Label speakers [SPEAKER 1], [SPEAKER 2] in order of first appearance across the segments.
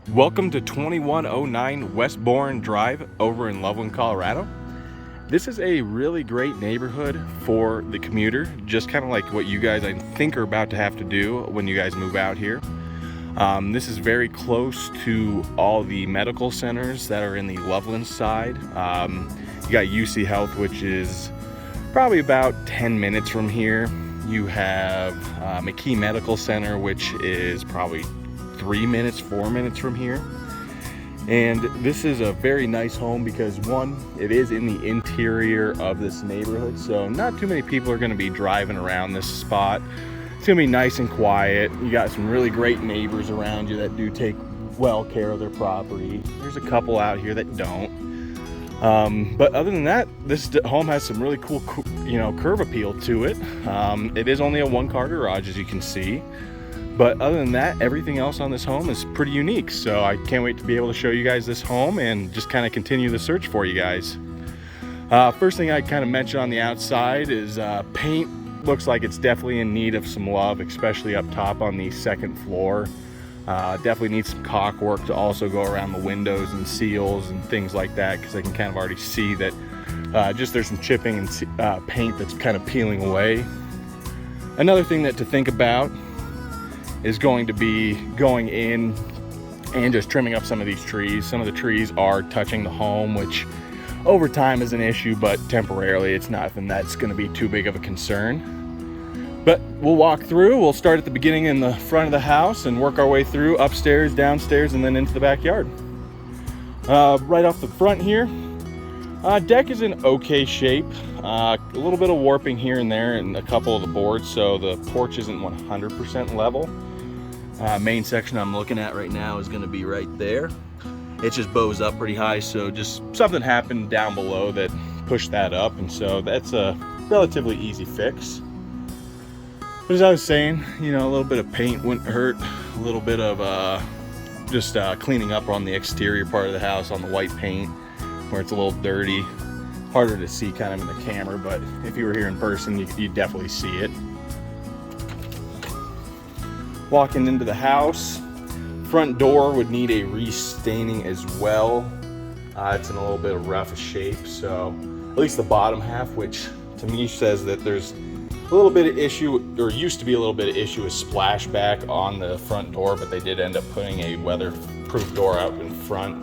[SPEAKER 1] Welcome to 2109 Westbourne Drive over in Loveland, Colorado. This is a really great neighborhood for the commuter, just kind of like what you guys, I think, are about to have to do when you guys move out here. This is very close to all the medical centers that are in the Loveland side. You got UC Health, which is probably about 10 minutes from here. You have McKee Medical Center, which is probably 4 minutes from here. And this is a very nice home because, one, it is in the interior of this neighborhood, so not too many people are going to be driving around this spot. It's going to be nice and quiet. You got some really great neighbors around you that do take well care of their property. There's a couple out here that don't. But other than that, this home has some really cool, curb appeal to it. It is only a one-car garage, as you can see. But other than that, everything else on this home is pretty unique. So I can't wait to be able to show you guys this home and just kind of continue the search for you guys. First thing I kind of mention on the outside is paint. Looks like it's definitely in need of some love, especially up top on the second floor. Definitely needs some caulk work to also go around the windows and seals and things like that, because I can kind of already see that just there's some chipping and paint that's kind of peeling away. Another thing to think about is going to be going in and just trimming up some of these trees. Some of the trees are touching the home, which over time is an issue, but temporarily it's nothing that's going to be too big of a concern. But we'll walk through. We'll start at the beginning in the front of the house and work our way through upstairs, downstairs, and then into the backyard. Right off the front here, deck is in okay shape. A little bit of warping here and there in a couple of the boards, so the porch isn't 100% level. Main section I'm looking at right now is going to be right there. It just bows up pretty high, so just something happened down below that pushed that up, and so that's a relatively easy fix. But as I was saying, a little bit of paint wouldn't hurt. A little bit of just cleaning up on the exterior part of the house on the white paint where it's a little dirty. Harder to see kind of in the camera, but if you were here in person, you'd definitely see it. Walking into the house, front door would need a restaining as well. It's in a little bit of rough shape, so at least the bottom half, which to me says that there's a little bit of issue, or used to be a little bit of issue with splashback on the front door, but they did end up putting a weatherproof door out in front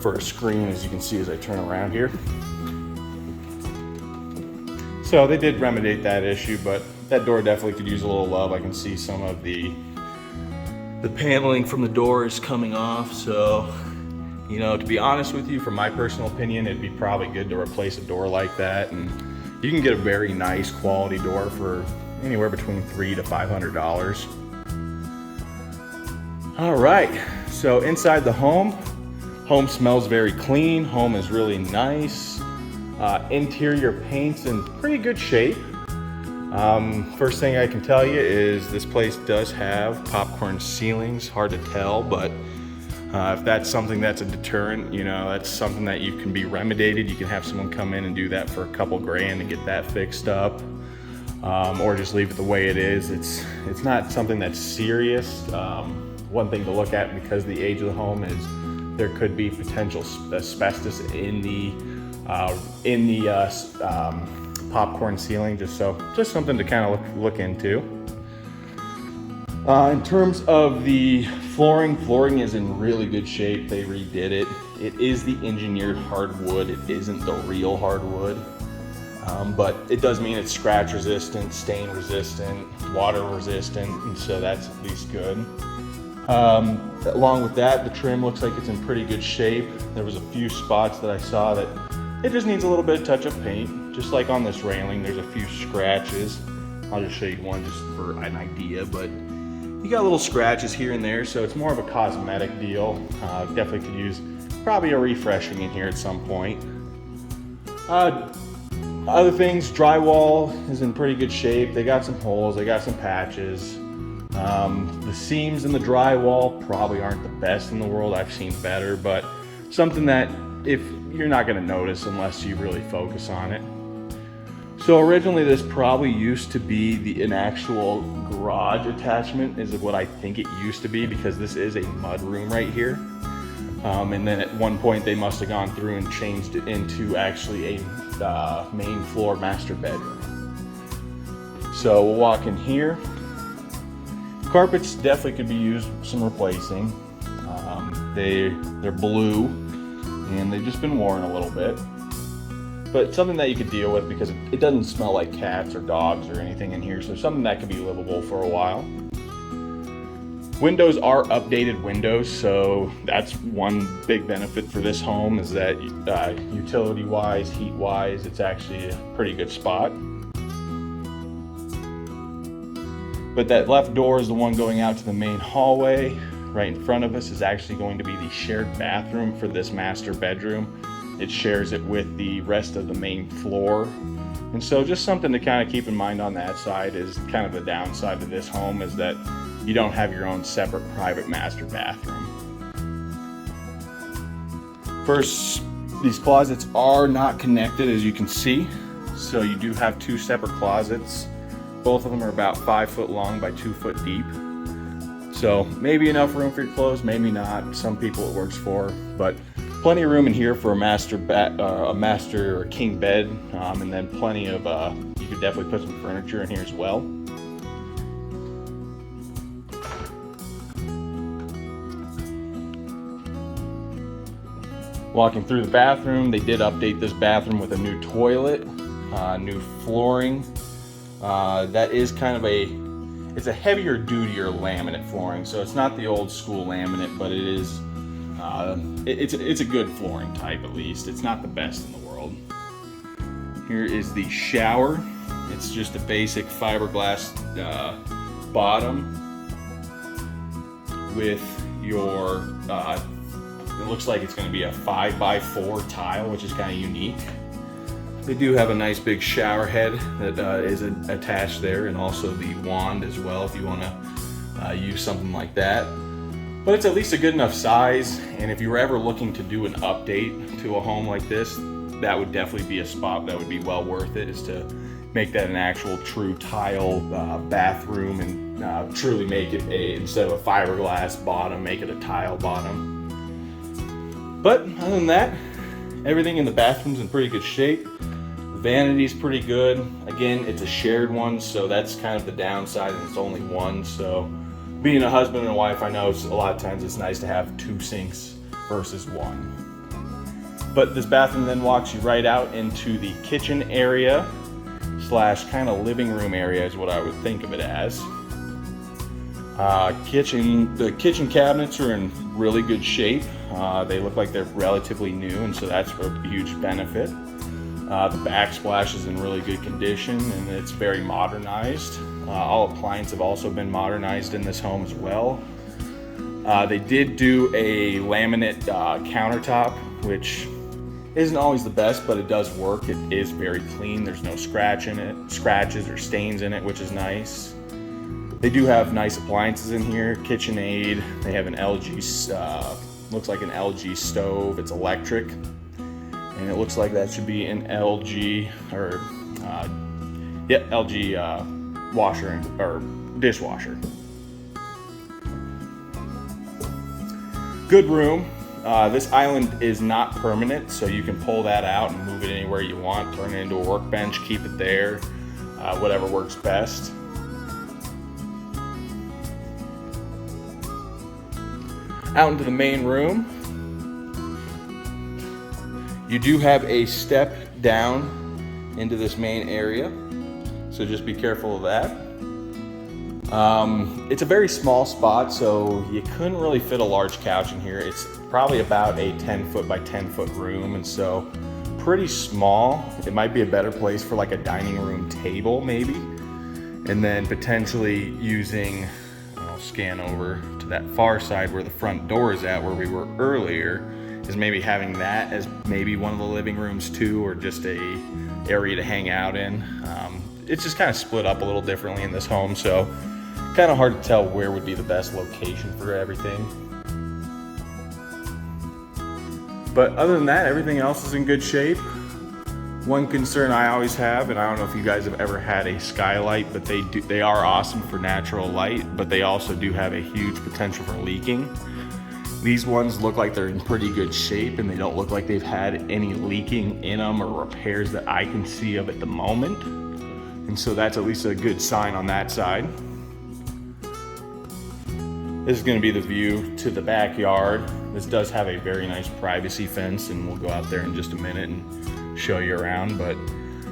[SPEAKER 1] for a screen, as you can see as I turn around here. So they did remediate that issue, but that door definitely could use a little love. I can see some of the paneling from the door is coming off. So, to be honest with you, from my personal opinion, it'd be probably good to replace a door like that. And you can get a very nice quality door for anywhere between $300 to $500. All right, so inside the home smells very clean. Home is really nice. Interior paint's in pretty good shape. First thing I can tell you is this place does have popcorn ceilings. Hard to tell, but if that's something that's a deterrent, that's something that you can be remediated. You can have someone come in and do that for a couple grand and get that fixed up, or just leave it the way it is. It's not something that's serious. One thing to look at, because the age of the home, is there could be potential asbestos in the popcorn ceiling, just something to kind of look into. In terms of the flooring is in really good shape. They redid it. It is the engineered hardwood. It isn't the real hardwood, but it does mean it's scratch resistant, stain resistant, water resistant, and so that's at least good. Along with that, the trim looks like it's in pretty good shape. There was a few spots that I saw that it just needs a little bit of touch-up paint. Just like on this railing, there's a few scratches. I'll just show you one just for an idea, but you got little scratches here and there, so it's more of a cosmetic deal. Definitely could use probably a refreshing in here at some point. Other things, drywall is in pretty good shape. They got some holes, they got some patches. The seams in the drywall probably aren't the best in the world. I've seen better, but something that if you're not going to notice unless you really focus on it. So originally this probably used to be an actual garage attachment, is what I think it used to be, because this is a mud room right here. And then at one point they must have gone through and changed it into actually a main floor master bedroom. So we'll walk in here. Carpets definitely could be used some replacing. They're blue and they've just been worn a little bit. But something that you could deal with because it doesn't smell like cats or dogs or anything in here, so something that could be livable for a while. Windows are updated windows, so that's one big benefit for this home, is that utility-wise, heat-wise, it's actually a pretty good spot. But that left door is the one going out to the main hallway. Right in front of us is actually going to be the shared bathroom for this master bedroom. It shares it with the rest of the main floor. And so just something to kind of keep in mind on that side is kind of the downside to this home, is that you don't have your own separate private master bathroom. First, these closets are not connected, as you can see. So you do have two separate closets. Both of them are about 5 foot long by 2 foot deep. So maybe enough room for your clothes, maybe not. Some people it works for, but plenty of room in here for a master or king bed, and then plenty of, you could definitely put some furniture in here as well. Walking through the bathroom, they did update this bathroom with a new toilet, new flooring. That is kind of it's a heavier dutier laminate flooring, so it's not the old school laminate, but it is, it's a good flooring type at least. It's not the best in the world. Here is the shower. It's just a basic fiberglass bottom with your, it looks like it's going to be a 5x4 tile, which is kind of unique. They do have a nice big shower head that is attached there, and also the wand as well if you want to use something like that. But it's at least a good enough size, and if you were ever looking to do an update to a home like this, that would definitely be a spot that would be well worth it, is to make that an actual true tile bathroom and truly make it instead of a fiberglass bottom, make it a tile bottom. But other than that, everything in the bathroom's in pretty good shape. Vanity's pretty good. Again, it's a shared one, so that's kind of the downside, and it's only one. So being a husband and a wife, I know a lot of times it's nice to have 2 sinks versus 1. But this bathroom then walks you right out into the kitchen area / kind of living room area is what I would think of it as. The kitchen cabinets are in really good shape. They look like they're relatively new, and so that's a huge benefit. The backsplash is in really good condition, and it's very modernized. All appliances have also been modernized in this home as well. They did do a laminate countertop, which isn't always the best, but it does work. It is very clean. There's no scratches or stains in it, which is nice. They do have nice appliances in here. KitchenAid. They have an LG, looks like an LG stove. It's electric. And it looks like that should be an LG or LG washer or dishwasher. Good room. This island is not permanent, so you can pull that out and move it anywhere you want, turn it into a workbench, keep it there, whatever works best. Out into the main room. You do have a step down into this main area, so just be careful of that. It's a very small spot, so you couldn't really fit a large couch in here. It's probably about a 10 foot by 10 foot room, and so pretty small. It might be a better place for like a dining room table maybe, and then potentially using, I'll scan over to that far side where the front door is at, where we were earlier, is maybe having that as maybe one of the living rooms too, or just a area to hang out in. It's just kind of split up a little differently in this home, so kind of hard to tell where would be the best location for everything. But other than that, everything else is in good shape. One concern I always have, and I don't know if you guys have ever had a skylight, but they are awesome for natural light, but they also do have a huge potential for leaking. These ones look like they're in pretty good shape, and they don't look like they've had any leaking in them or repairs that I can see of at the moment. And so that's at least a good sign on that side. This is going to be the view to the backyard. This does have a very nice privacy fence, and we'll go out there in just a minute and show you around, but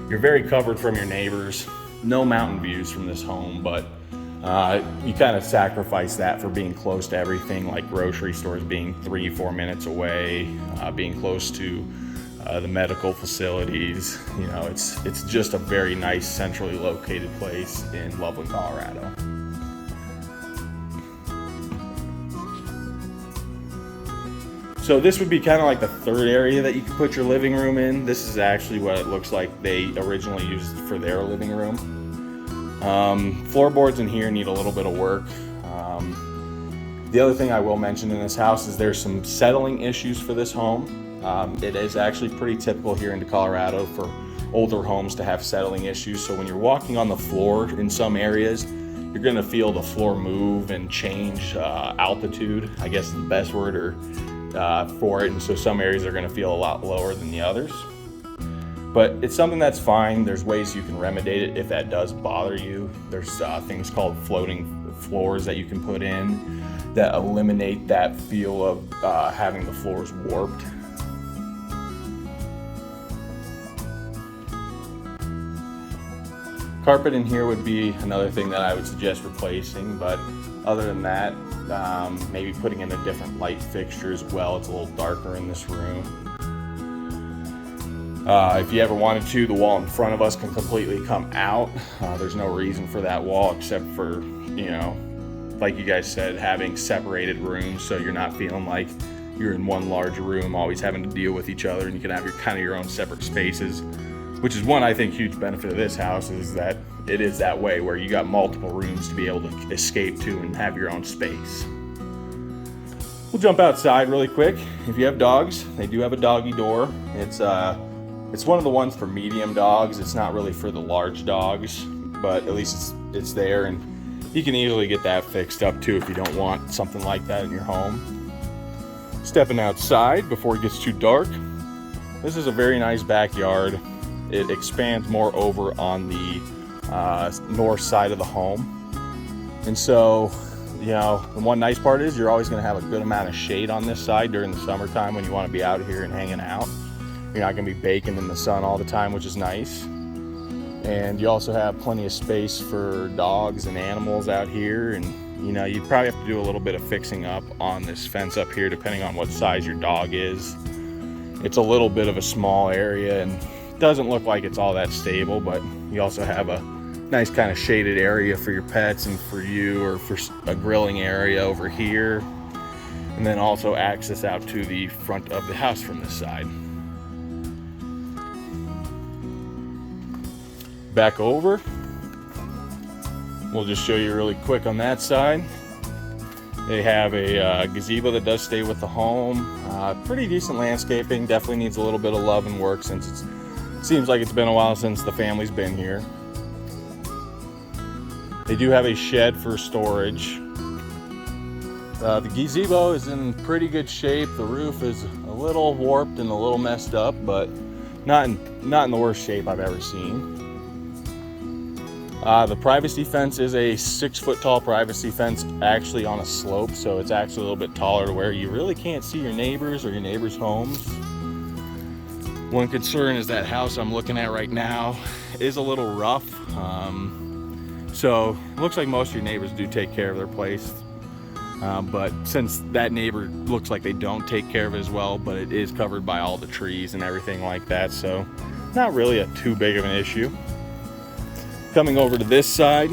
[SPEAKER 1] you're very covered from your neighbors. No mountain views from this home, but you kind of sacrifice that for being close to everything, like grocery stores being 3-4 minutes away, being close to the medical facilities. You know, it's just a very nice centrally located place in Loveland, Colorado. So this would be kind of like the third area that you could put your living room in. This is actually what it looks like they originally used for their living room. Floorboards in here need a little bit of work. The other thing I will mention in this house is there's some settling issues for this home. It is actually pretty typical here in Colorado for older homes to have settling issues. So when you're walking on the floor in some areas, you're gonna feel the floor move and change altitude, I guess is the best word for it. And so some areas are gonna feel a lot lower than the others. But it's something that's fine. There's ways you can remediate it if that does bother you. There's things called floating floors that you can put in that eliminate that feel of having the floors warped. Carpet in here would be another thing that I would suggest replacing, but other than that, maybe putting in a different light fixture as well. It's a little darker in this room. If you ever wanted to, the wall in front of us can completely come out. There's no reason for that wall except for, you know, like you guys said, having separated rooms so you're not feeling like you're in one large room always having to deal with each other, and you can have your own separate spaces, which is one, I think, huge benefit of this house is that it is that way where you got multiple rooms to be able to escape to and have your own space. We'll jump outside really quick. If you have dogs, they do have a doggy door. It's one of the ones for medium dogs. It's not really for the large dogs, but at least it's there, and you can easily get that fixed up too if you don't want something like that in your home. Stepping outside before it gets too dark. This is a very nice backyard. It expands more over on the north side of the home. And so, you know, the one nice part is you're always going to have a good amount of shade on this side during the summertime when you want to be out here and hanging out. You're not going to be baking in the sun all the time, which is nice. And you also have plenty of space for dogs and animals out here. And, you know, you'd probably have to do a little bit of fixing up on this fence up here depending on what size your dog is. It's a little bit of a small area and doesn't look like it's all that stable, but you also have a nice kind of shaded area for your pets and for you, or for a grilling area over here, and then also access out to the front of the house from this side. Back over, we'll just show you really quick on that side. They have a gazebo that does stay with the home. Pretty decent landscaping, definitely needs a little bit of love and work since it seems like it's been a while since the family's been here. They do have a shed for storage. The gazebo is in pretty good shape. The roof is a little warped and a little messed up, but not in the worst shape I've ever seen. The privacy fence is a 6-foot tall privacy fence, actually on a slope, so it's actually a little bit taller to where you really can't see your neighbors or your neighbors' homes. One concern is that house I'm looking at right now is a little rough. So it looks like most of your neighbors do take care of their place. But since that neighbor looks like they don't take care of it as well, but it is covered by all the trees and everything like that, so not really a too big of an issue. Coming over to this side,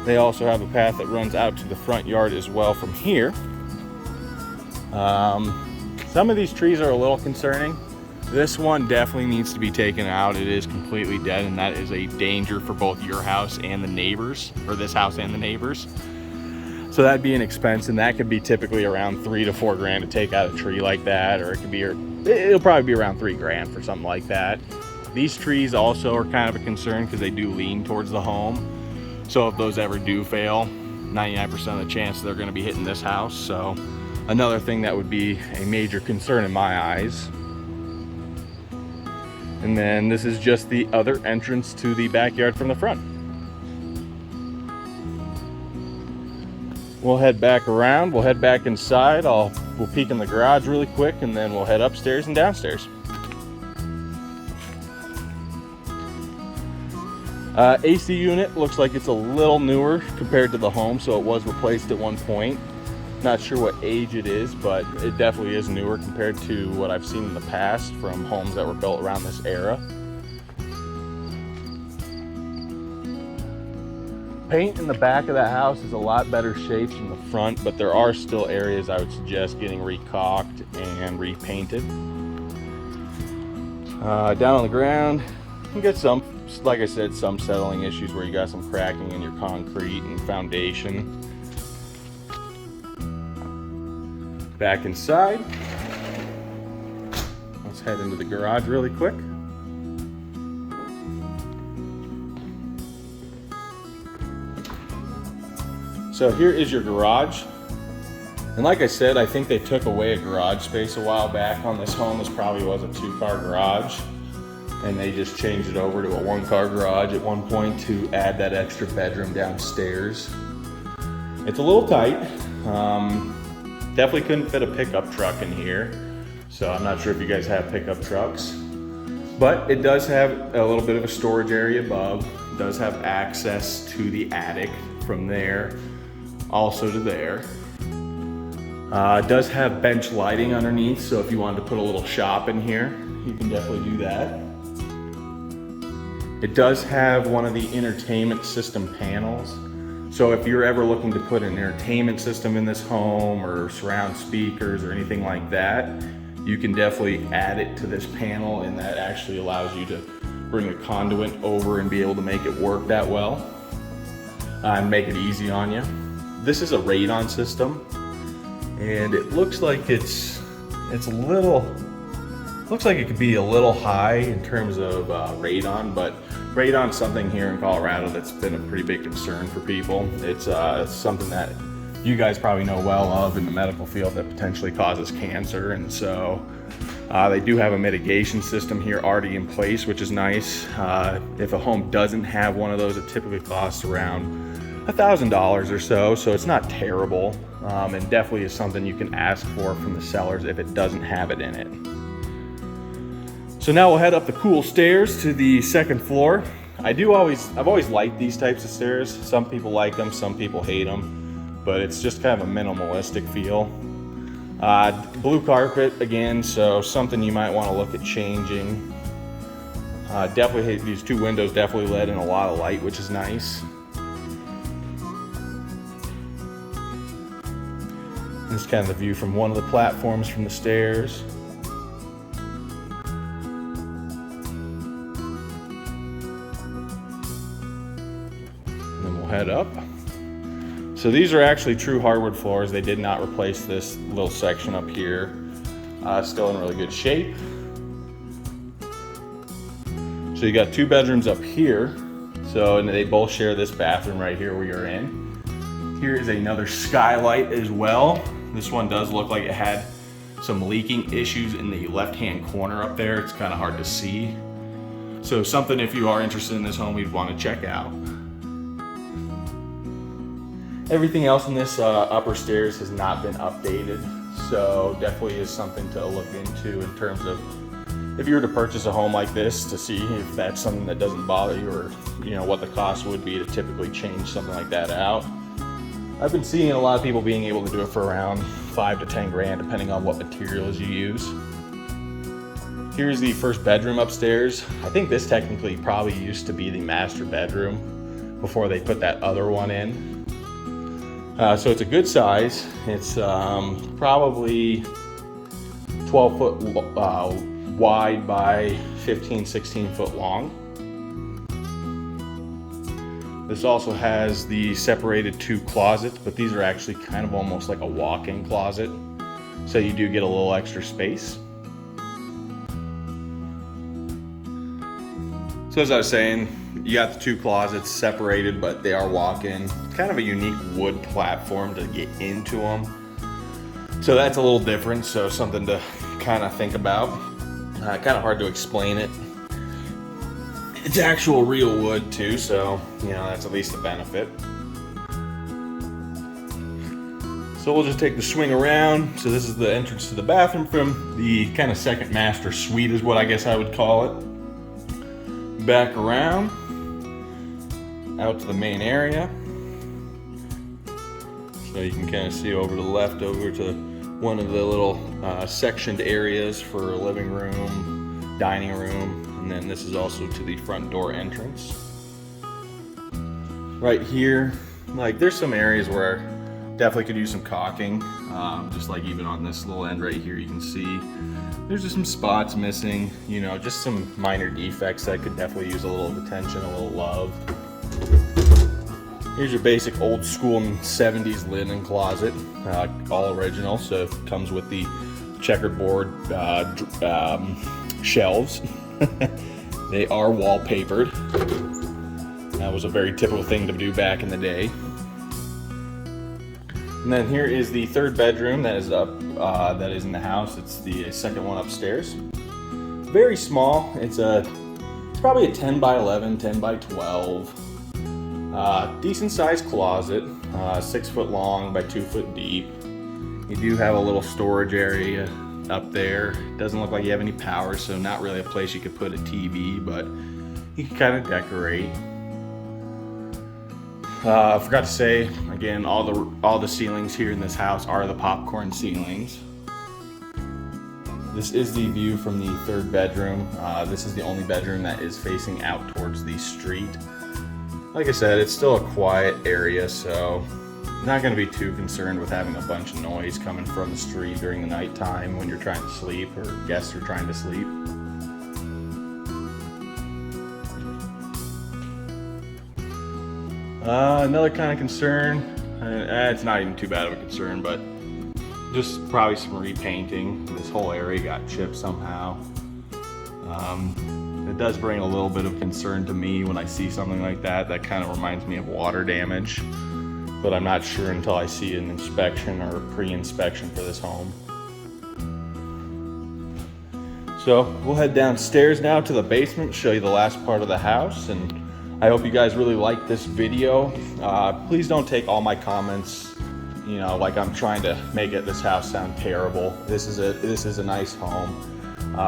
[SPEAKER 1] they also have a path that runs out to the front yard as well from here. Some of these trees are a little concerning. This one definitely needs to be taken out. It is completely dead, and that is a danger for both your house and the neighbors, or this house and the neighbors. So that'd be an expense, and that could be typically around $3 to $4 grand to take out a tree like that, or it'll probably be around $3 grand for something like that. These trees also are kind of a concern because they do lean towards the home. So if those ever do fail, 99% of the chance they're going to be hitting this house. So another thing that would be a major concern in my eyes. And then this is just the other entrance to the backyard from the front. We'll head back around, we'll head back inside, we'll peek in the garage really quick, and then we'll head upstairs and downstairs. AC unit looks like it's a little newer compared to the home, so it was replaced at one point. Not sure what age it is, but it definitely is newer compared to what I've seen in the past from homes that were built around this era. Paint in the back of that house is a lot better shape than the front, but there are still areas I would suggest getting recaulked and repainted. Down on the ground, you get some, like I said, some settling issues where you got some cracking in your concrete and foundation. Back inside, let's head into the garage really quick. So here is your garage. And like I said, I think they took away a garage space a while back on this home. This probably was a 2-car garage, and they just changed it over to a 1-car garage at one point to add that extra bedroom downstairs. It's a little tight. Definitely couldn't fit a pickup truck in here. So I'm not sure if you guys have pickup trucks, but it does have a little bit of a storage area above. It does have access to the attic from there, also to there. It does have bench lighting underneath, so if you wanted to put a little shop in here, you can definitely do that. It does have one of the entertainment system panels. So if you're ever looking to put an entertainment system in this home or surround speakers or anything like that, you can definitely add it to this panel, and that actually allows you to bring a conduit over and be able to make it work that well and make it easy on you. This is a radon system, and it looks like it's a little, looks like it could be a little high in terms of radon, but radon's something here in Colorado that's been a pretty big concern for people. It's something that you guys probably know well of in the medical field that potentially causes cancer, and so they do have a mitigation system here already in place, which is nice. If a home doesn't have one of those, it typically costs around $1,000 or so, so it's not terrible, and definitely is something you can ask for from the sellers if it doesn't have it in it. So now we'll head up the cool stairs to the second floor. I've always liked these types of stairs. Some people like them, some people hate them, but it's just kind of a minimalistic feel. Blue carpet again, so something you might want to look at changing. Definitely, these 2 windows definitely let in a lot of light, which is nice. This is kind of the view from one of the platforms from the stairs. And then we'll head up. So these are actually true hardwood floors. They did not replace this little section up here. Still in really good shape. So you got 2 bedrooms up here. So, and they both share this bathroom right here where you're in. Here is another skylight as well. This one does look like it had some leaking issues in the left-hand corner up there. It's kind of hard to see. So something, if you are interested in this home, you'd want to check out. Everything else in this upper stairs has not been updated, so definitely is something to look into in terms of if you were to purchase a home like this, to see if that's something that doesn't bother you, or what the cost would be to typically change something like that out. I've been seeing a lot of people being able to do it for around 5 to 10 grand, depending on what materials you use. Here's the first bedroom upstairs. I think this technically probably used to be the master bedroom before they put that other one in. So it's a good size. It's probably 12 foot wide by 15, 16 foot long. This also has the separated 2 closets, but these are actually kind of almost like a walk-in closet. So you do get a little extra space. So as I was saying, you got the 2 closets separated, but they are walk-in. Kind of a unique wood platform to get into them. So that's a little different, so something to kind of think about. Kind of hard to explain it. It's actual real wood too, so that's at least a benefit. So we'll just take the swing around. So this is the entrance to the bathroom from the kind of second master suite is what I guess I would call it. Back around, out to the main area. So you can kind of see over to the left, over to one of the little sectioned areas for a living room, dining room, and then this is also to the front door entrance. Right here, like there's some areas where definitely could use some caulking, just like even on this little end right here you can see there's just some spots missing, just some minor defects that could definitely use a little attention, a little love. Here's your basic old school 70s linen closet, all original, so it comes with the checkerboard shelves. They are wallpapered. That was a very typical thing to do back in the day. And then here is the 3rd bedroom that is up, that is in the house. It's the second one upstairs. Very small. It's probably a 10 by 11, 10 by 12. Decent sized closet, 6 foot long by 2 foot deep. You do have a little storage area up there. Doesn't look like you have any power, so not really a place you could put a TV, but you can kind of decorate. I forgot to say, again, all the ceilings here in this house are the popcorn ceilings. This is the view from the 3rd bedroom. This is the only bedroom that is facing out towards the street. Like I said, it's still a quiet area, so not going to be too concerned with having a bunch of noise coming from the street during the nighttime when you're trying to sleep or guests are trying to sleep. Another kind of concern, it's not even too bad of a concern, but just probably some repainting. This whole area got chipped somehow. It does bring a little bit of concern to me when I see something like that. That kind of reminds me of water damage, but I'm not sure until I see an inspection or pre-inspection for this home. So we'll head downstairs now to the basement, show you the last part of the house, and I hope you guys really like this video. Please don't take all my comments, like I'm trying to make this house sound terrible. This is a nice home.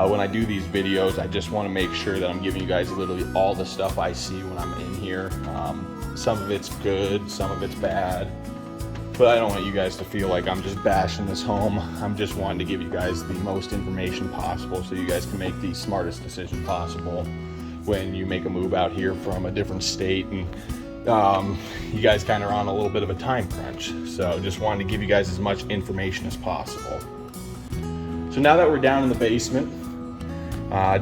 [SPEAKER 1] When I do these videos, I just want to make sure that I'm giving you guys literally all the stuff I see when I'm in here. Some of it's good, some of it's bad, but I don't want you guys to feel like I'm just bashing this home. I'm just wanting to give you guys the most information possible so you guys can make the smartest decision possible when you make a move out here from a different state, and you guys kind of are on a little bit of a time crunch. So just wanted to give you guys as much information as possible. So now that we're down in the basement,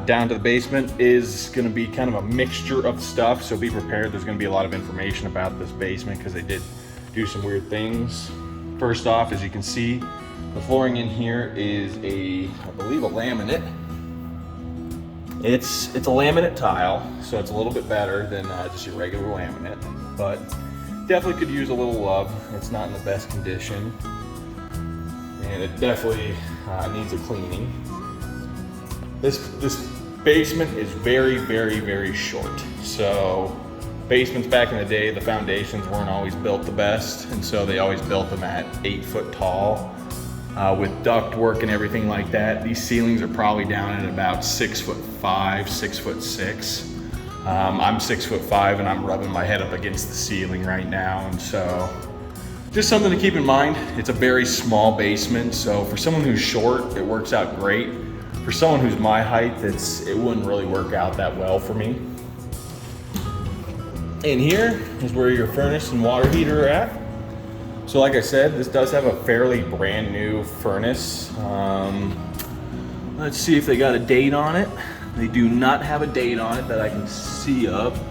[SPEAKER 1] down to the basement is going to be kind of a mixture of stuff, so be prepared. There's going to be a lot of information about this basement because they did do some weird things. First off, as you can see, the flooring in here is I believe a laminate. It's a laminate tile, so it's a little bit better than just your regular laminate, but definitely could use a little love. It's not in the best condition, and it definitely needs a cleaning. This basement is very, very, very short. So basements back in the day, the foundations weren't always built the best, and so they always built them at 8 foot tall. With duct work and everything like that, these ceilings are probably down at about 6'5", 6'6". I'm 6'5", and I'm rubbing my head up against the ceiling right now, and so just something to keep in mind. It's a very small basement, so for someone who's short, it works out great. For someone who's my height, it wouldn't really work out that well for me. In here is where your furnace and water heater are at. So like I said, this does have a fairly brand new furnace. Let's see if they got a date on it. They do not have a date on it that I can see of.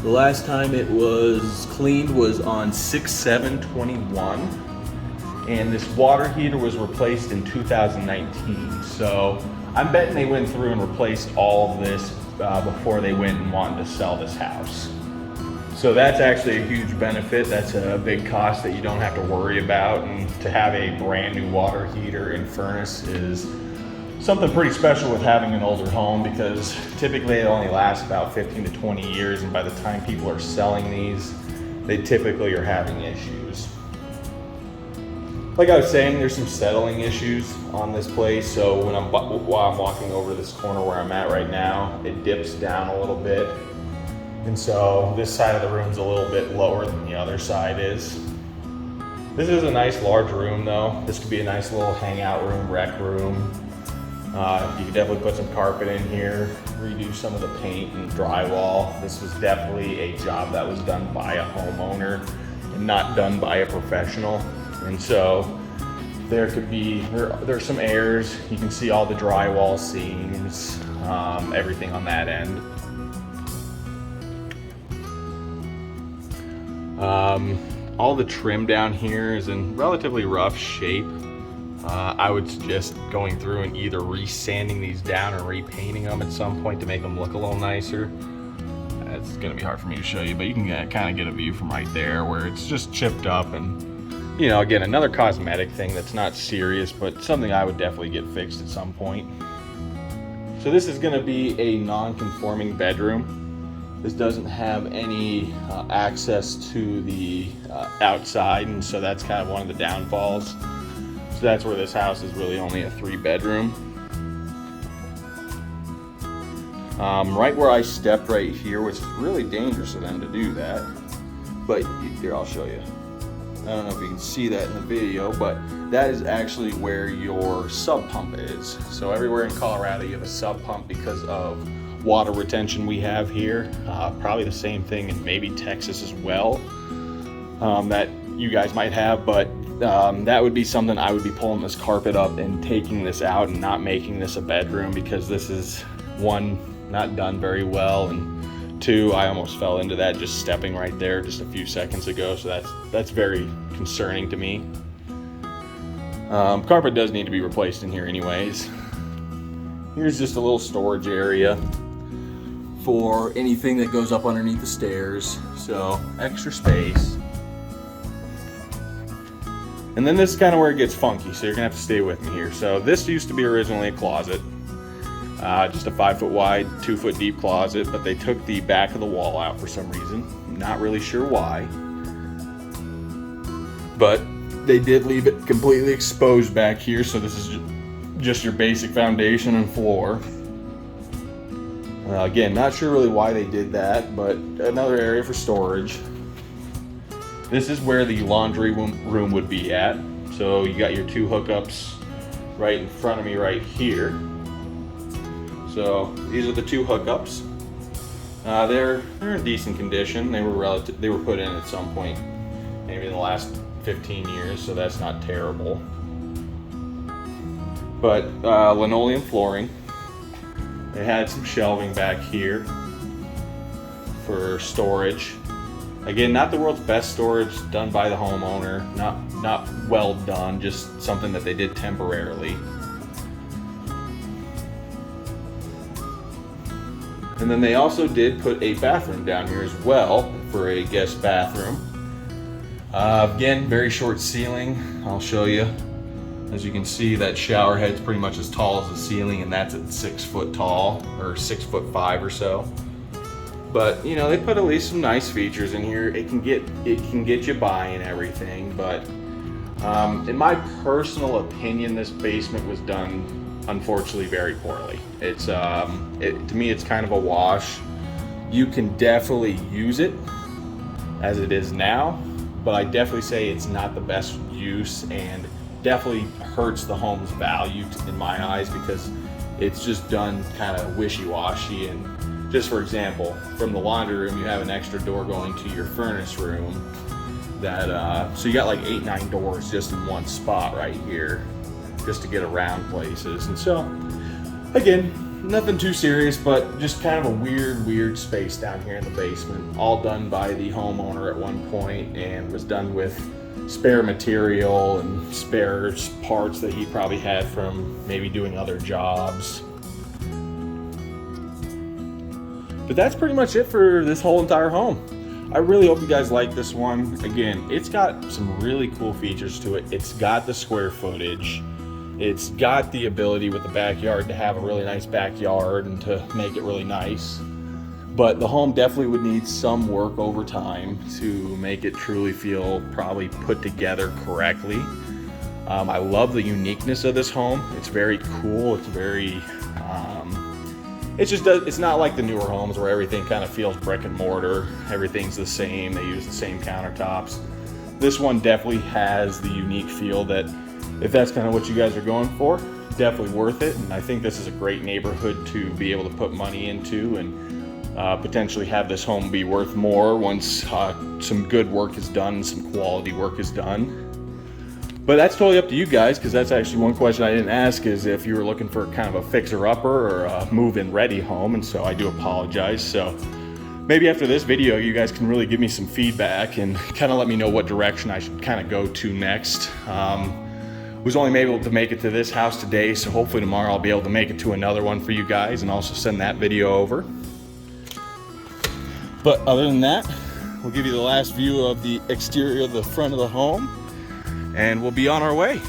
[SPEAKER 1] The last time it was cleaned was on 6/7/21, and this water heater was replaced in 2019. So I'm betting they went through and replaced all of this before they went and wanted to sell this house. So that's actually a huge benefit. That's a big cost that you don't have to worry about, and to have a brand new water heater and furnace is something pretty special with having an older home, because typically it only lasts about 15 to 20 years, and by the time people are selling these, they typically are having issues. Like I was saying, there's some settling issues on this place, so while I'm walking over this corner where I'm at right now, it dips down a little bit, and so this side of the room's a little bit lower than the other side is. This is a nice large room though. This could be a nice little hangout room, rec room. You could definitely put some carpet in here, redo some of the paint and drywall. This was definitely a job that was done by a homeowner and not done by a professional. And so there's some errors. You can see all the drywall seams, everything on that end. All the trim down here is in relatively rough shape. I would suggest going through and either resanding these down or repainting them at some point to make them look a little nicer. It's gonna be hard for me to show you, but you can kind of get a view from right there where it's just chipped up, and you know, again, another cosmetic thing that's not serious, but something I would definitely get fixed at some point. So this is gonna be a non-conforming bedroom. This doesn't have any access to the outside, and so that's kind of one of the downfalls. So that's where this house is really only a 3-bedroom. Right where I stepped right here, which is really dangerous of them to do that. But here, I'll show you. I don't know if you can see that in the video, but that is actually where your sub pump is. So everywhere in Colorado, you have a sub pump because of water retention we have here. Probably the same thing in maybe Texas as well, that you guys might have, but that would be something I would be pulling this carpet up and taking this out and not making this a bedroom, because this is, one, not done very well, and two, I almost fell into that just stepping right there just a few seconds ago, so that's very concerning to me. Carpet does need to be replaced in here anyways. Here's just a little storage area for anything that goes up underneath the stairs, so extra space. And then this is kind of where it gets funky, so you're gonna have to stay with me here. So this used to be originally a closet, just a 5-foot wide, 2-foot deep closet, but they took the back of the wall out for some reason. I'm not really sure why, but they did leave it completely exposed back here. So this is just your basic foundation and floor. Again, not sure really why they did that, but another area for storage. This is where the laundry room would be at. So you got your 2 hookups right in front of me right here. So these are the 2 hookups. They're in decent condition. They were put in at some point, maybe in the last 15 years, so that's not terrible. But linoleum flooring. They had some shelving back here for storage. Again, not the world's best storage, done by the homeowner. Not well done, just something that they did temporarily. And then they also did put a bathroom down here as well for a guest bathroom. Again, very short ceiling. I'll show you. As you can see, that shower head's pretty much as tall as the ceiling, and that's at 6 foot tall, or 6'5" or so. But you know, they put at least some nice features in here. It can get you by and everything, but in my personal opinion, this basement was done, unfortunately, very poorly. It's to me, it's kind of a wash. You can definitely use it as it is now, but I definitely say it's not the best use, and definitely hurts the home's value in my eyes, because it's just done kind of wishy-washy. And just for example, from the laundry room, you have an extra door going to your furnace room. So you got like 8-9 doors just in one spot right here, just to get around places. And so, again, Nothing too serious, but just kind of a weird space down here in the basement. All done by the homeowner at one point, and was done with spare material and spare parts that he probably had from maybe doing other jobs. But that's pretty much it for this whole entire home. I really hope you guys like this one. Again, it's got some really cool features to it. It's got the square footage. It's got the ability with the backyard to have a really nice backyard and to make it really nice. But the home definitely would need some work over time to make it truly feel probably put together correctly. I love the uniqueness of this home. It's very cool. It's very, it's not like the newer homes where everything kind of feels brick and mortar. Everything's the same. They use the same countertops. This one definitely has the unique feel that, if that's kind of what you guys are going for, definitely worth it. And I think this is a great neighborhood to be able to put money into and potentially have this home be worth more once some good work is done, some quality work is done. But that's totally up to you guys, because that's actually one question I didn't ask, is if you were looking for kind of a fixer-upper or a move-in ready home, and so I do apologize. So maybe after this video, you guys can really give me some feedback and kind of let me know what direction I should kind of go to next. Was only able to make it to this house today, so hopefully tomorrow I'll be able to make it to another one for you guys and also send that video over. But other than that, we'll give you the last view of the exterior of the front of the home, and we'll be on our way.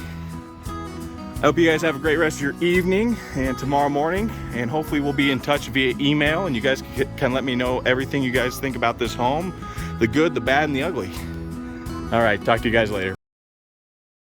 [SPEAKER 1] I hope you guys have a great rest of your evening and tomorrow morning, and hopefully we'll be in touch via email, and you guys can let me know everything you guys think about this home, the good, the bad, and the ugly. All right, talk to you guys later.